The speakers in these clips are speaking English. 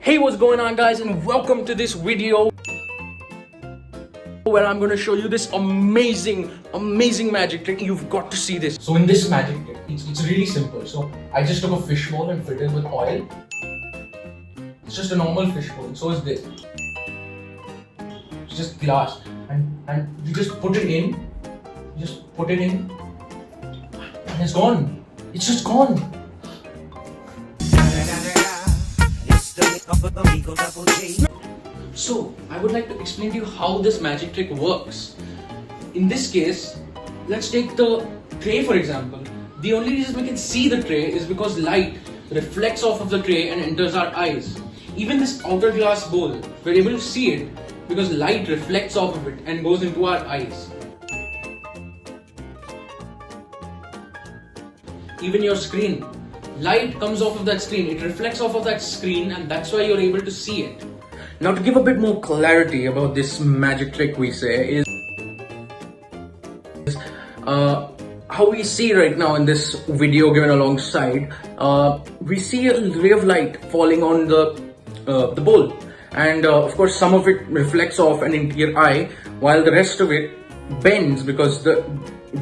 Hey, what's going on guys, and welcome to this video where I'm going to show you this amazing magic trick. You've got to see this. So in this magic trick, it's really simple. So I just took a fishbowl and filled it with oil. It's just a normal fishbowl, and so is this. It's just glass, and you just put it in. You just put it in, and it's gone. It's just gone. So I would like to explain to you how this magic trick works. In this case, let's take the tray for example. The only reason we can see the tray is because light reflects off of the tray and enters our eyes. Even this outer glass bowl, we're able to see it because light reflects off of it and goes into our eyes. Even your screen, light comes off of that screen, it reflects off of that screen, and that's why you're able to see it. Now, to give a bit more clarity about this magic trick we say is how we see right now in this video given alongside, we see a ray of light falling on the bowl, and of course some of it reflects off and into your eye, while the rest of it bends because the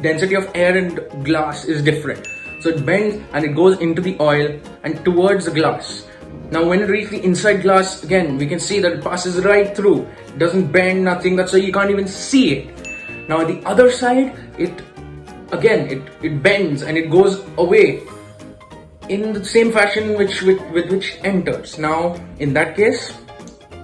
density of air and glass is different. So it bends and it goes into the oil and towards the glass. Now when it reaches the inside glass, again we can see that it passes right through. It doesn't bend, nothing, that's why you can't even see it. Now on the other side, it bends and it goes away in the same fashion with which enters. Now in that case,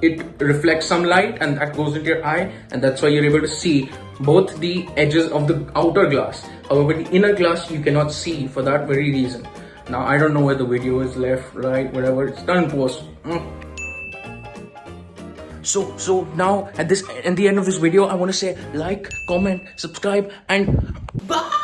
it reflects some light and that goes into your eye, and that's why you're able to see both the edges of the outer glass. However, the inner glass you cannot see for that very reason. Now I don't know where the video is, left, right, whatever, it's done in post. So now at the end of this video, I want to say like, comment, subscribe, and bye.